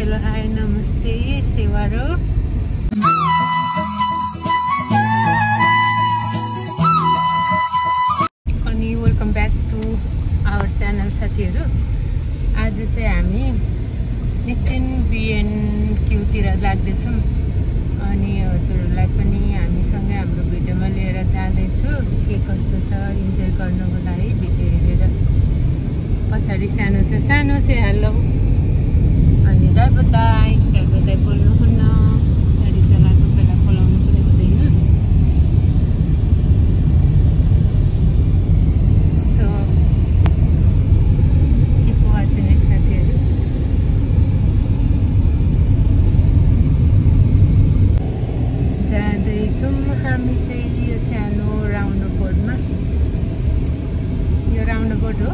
Hello hi नमस्ते सेवारो अनि welcome back to our channel साथीहरू। आज चाहिँ हामी एकछिन BNQ तिर लाग्दैछौँ अनि हजुरहरूलाई पनि हामीसँगै हाम्रो भिडियोमा लिएर जाँदैछु। के कस्तो छ इन्जोय गर्नको लागि भिडियो हेरेर। पछाडि सानो चाहिँ हेलो अनि ड्राइभर दाइ बोल्नुहुन्न, गाडी चलाएको बेला बोलाउनु पनि हुँदैन। सो किप वाचिङ है साथीहरू। जाँदैछौँ हामी चाहिँ यो सानो राउन्ड बोर्डमा। यो राउन्ड बोर्ड हो,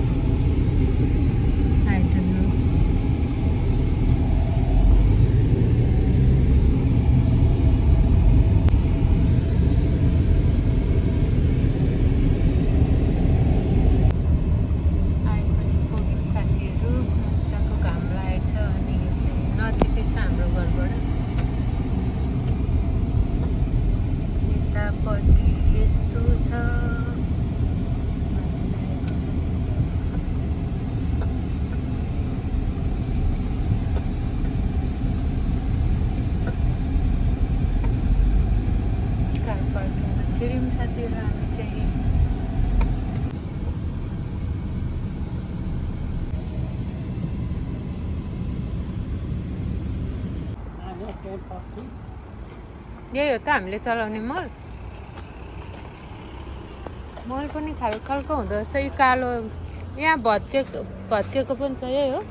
साथीहरू हामी चाहिँ यही हो त हामीले चलाउने मल पनि खालको खालको हुँदो रहेछ। यो कालो यहाँ भत्केको पनि छ, यही हो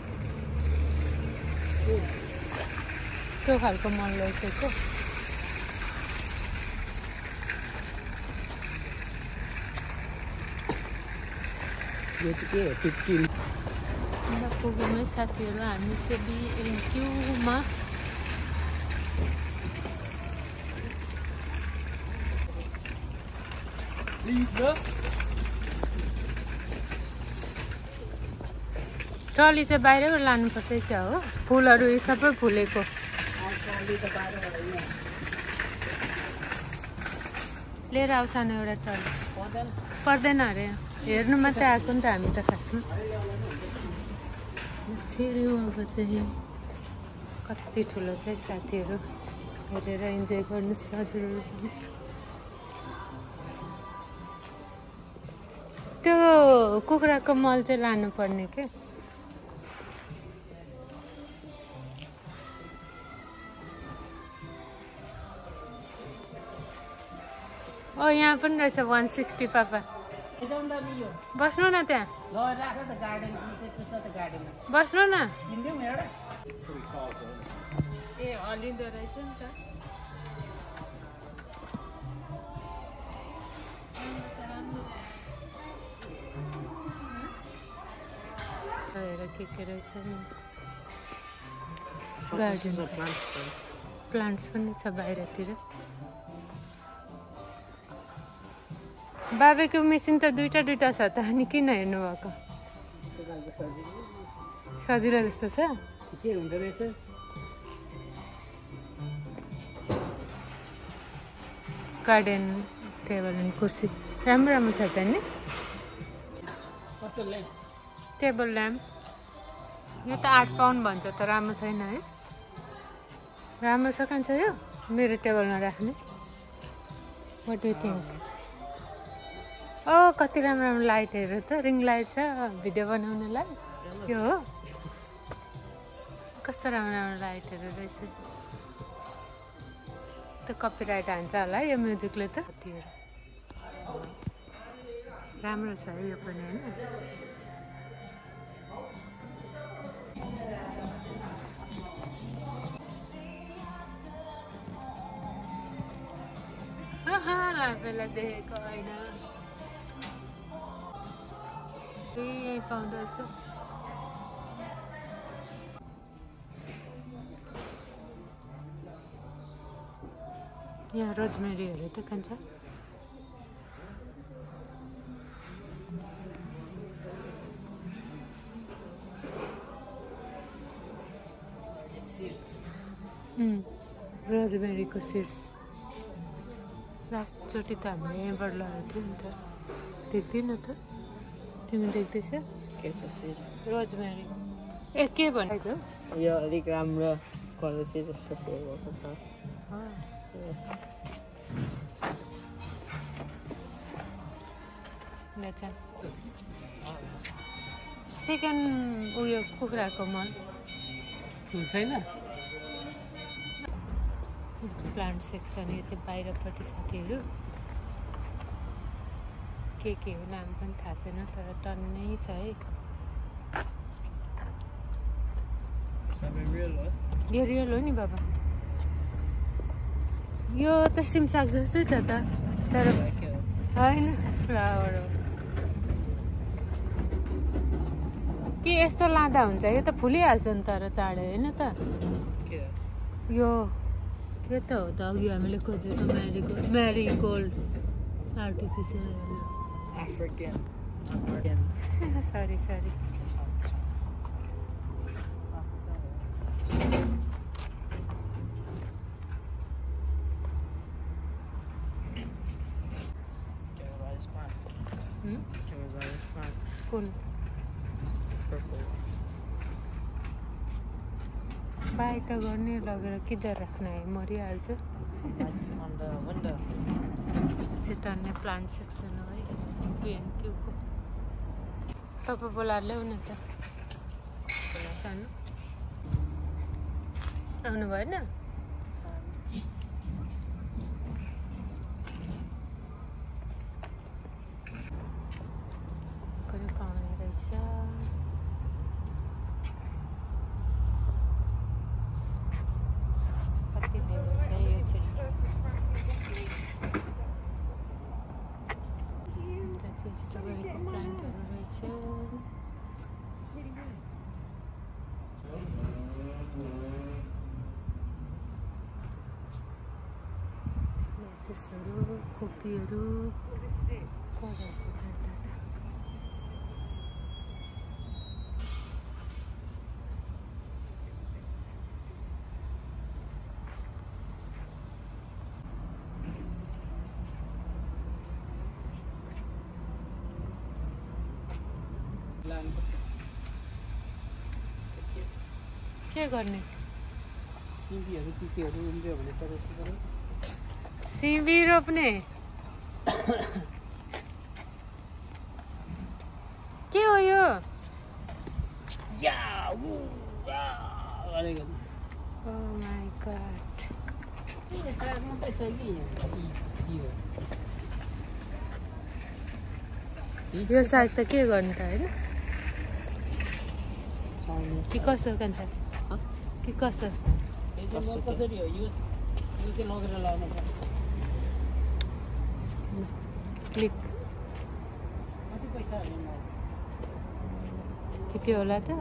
त्यो खालको मल रहेछ त्यो। यो चाहिँ के हो 15 पुग्यौँ साथीहरू हामी चाहिँ BNQ-मा। ट्रली चाहिँ बाहिरबाट लानुपर्छ क्या हो, फुलहरू यो सबै फुलेको। लिएर आउँछ न एउटा ट्रली, पर्दैन अरे, हेर्नु मात्रै आएको नि त हामी त खासमा। छिर्यो अब चाहिँ कति ठुलो चाहिँ साथीहरू, हेरेर इन्जोय गर्नुहोस् हजुरहरू पनि। त्यो कुखुराको मल चाहिँ लानुपर्ने के। ओ यहाँ पनि रहेछ 160 पापा। बस्नु न त्यहाँ, बस्नु न। ए हलिँदो रहेछ नि त। हेर के रहेछ नि, गार्डन प्लान्ट्स पनि छ बाहिरतिर। बाबेको मेसिन त दुईटा छ त, अनि किन हेर्नु भएको? सजिलो जस्तो छ। के हुँदो रहेछ गार्डन टेबल एन्ड कुर्सी राम्रो छ त नि। टेबल ल्याम्प यो त 8 पाउन्ड भन्छ त, राम्रो छैन है? राम्रो छ कान्छ यो मेरो टेबलमा राख्ने। What do you think? ओ कति राम्रो लाइटहरू त, रिङ लाइट छ भिडियो बनाउनलाई। यो हो कस्तो राम्रो लाइटहरू रहेछ। त कपिराइट हान्छ होला यो म्युजिकले त। राम्रो छ यो पनि होइन। बेला देखेको होइन, यही पाउँदो रहेछ। यहाँ रोजमेरीहरू त खान्छ। रोजमेरीको सिड्स लास्टचोटि त हामीले यहाँबाट लगेको थियौँ नि त देख्दैन त तिमी देख्दैछ रोजमेरी ए के भनेको यो अलिक राम्रो क्वालिटी जस्तो फिल भएको छ चिकन उयो कुखुराको मन छैन प्लान्ट सेक्सन यो चाहिँ बाहिरपट्टि साथीहरू के हो नाम पनि थाहा छैन तर टन्नै छ है यो रियल हो नि बाबा यो त सिमसाग जस्तै छ त सर होइन फ्लावर हो के यस्तो लाँदा हुन्छ यो त फुलिहाल्छ नि तर चाँडै होइन त यो त हो त अघि हामीले खोजेको म्यारिगोल्ड आर्टिफिसियल सरी कुन बाई त गर्ने लगेर किधर राख्न है मरिहाल्छ टन्ने प्लान्ट सेक्सन हो है पिएनक्यूको तपाईँ बोलाएर ल्याउ न त सानो आउनु भएन पनि पाउने रहेछ कति धेरै छ यो चाहिँ स्ट्रबेरीको प्लान्टहरू रहेछ लेचेसहरू कोपीहरू को रहेछ के गर्ने सिमीहरू पिपीहरू उम्रियो भने त सिमी रोप्ने के हो यो Oh my god यो साग त के गर्नु त होइन कि कसो कान्छ कि कसो कसरी हो यो चाहिँ लगेर लाउनु पर्छ क्लिक कति पैसा हो यो खिच्यो होला त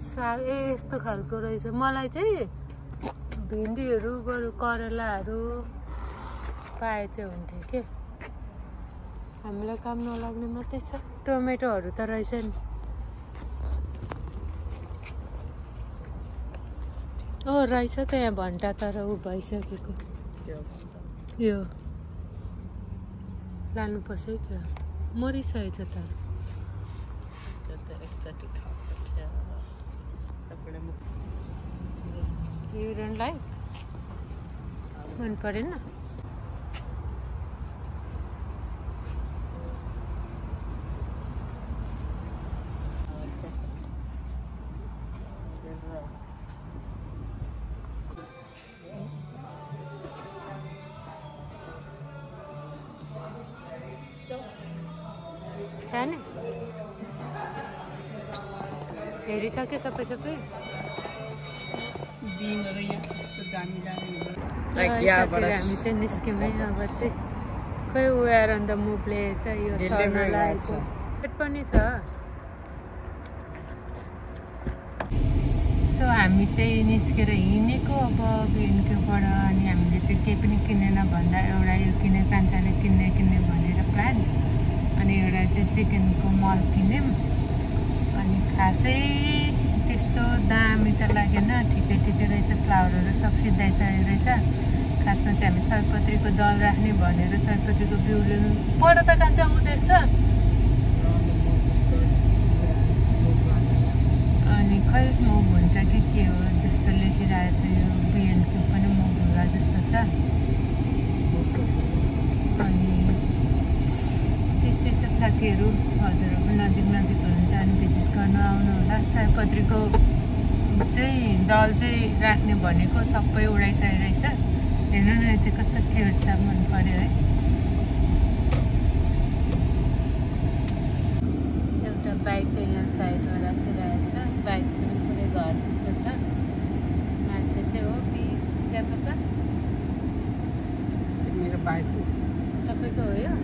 साग यस्तो खालको रहेछ मलाई चाहिँ भिन्डीहरू बरु करेलाहरू पाए चाहिँ हुन्थ्यो के हामीलाई काम नलाग्ने मात्रै छ टोमेटोहरू त रहेछ नि रहेछ त यहाँ भन्टा तर ऊ भइसकेको यो लानुपर्छ है त्यो मरिसकेछ त You don't like? मन परेन खाने हेरिसक्यो सबै सबै बिनहरु यहाँ कस्तो दामी दामी हामी चाहिँ निस्क्यौँ है अब चाहिँ खै वेयर अन द मुभले चाहिँ यो सर्न लागेको पेट पनि छ सो हामी चाहिँ निस्केर हिँडेको अब बिएनक्यूबाट अनि हामीले चाहिँ केही पनि किनेन भन्दा एउटा यो किने कान्छाले किन्ने भनेर प्लान अनि एउटा चाहिँ चिकनको मल किन्यौँ अनि खासै त्यस्तो दामी त लागेन ठिकै ठिकै रहेछ फ्लावरहरू सब सिद्धाइसकेको रहेछ खासमा चाहिँ हामी सयपत्रीको दल राख्ने भनेर सयपत्रीको बिउ ल्याउनु पढ त कान्छ ऊ देख्छ अनि खै मुभ हुन्छ कि के हो जस्तो लेखिरहेको छ यो बिएनक्यू पनि मुभ होला जस्तो छ अनि त्यस्तै छ साथीहरू हजुरहरू नजिक नजिक हुनुहुन्छ अनि भिजिट गर्न आउनु होला सयपत्रीको चाहिँ दल चाहिँ राख्ने भनेको सबै उडाइसकेको रहेछ हेर्नु न चाहिँ कस्तो क्युट छ मन पर्यो है एउटा बाइक चाहिँ यहाँ साइडमा राखिरहेको छ बाइक पनि पुरै घर जस्तो छ मान्छे चाहिँ हो कि क्या पप्पा मेरो बाइक तपाईँको हो यो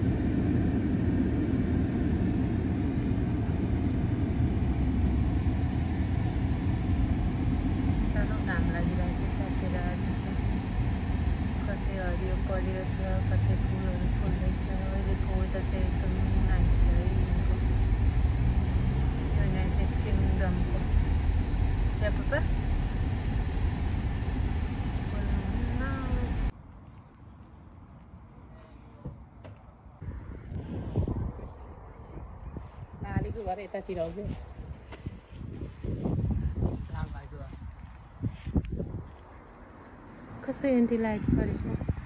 घाम लागिरहेको छ साथीहरू आज चाहिँ कतै हरियो परियो छ कतै फुलहरू फुल्दैछ अहिलेको वेदर चाहिँ एकदम नाइस छ है यहाँको युनाइटेड किङडमको क्या पप्पा नालीको घर यतातिर हो कि कस्तो एन्टी लाइट परेको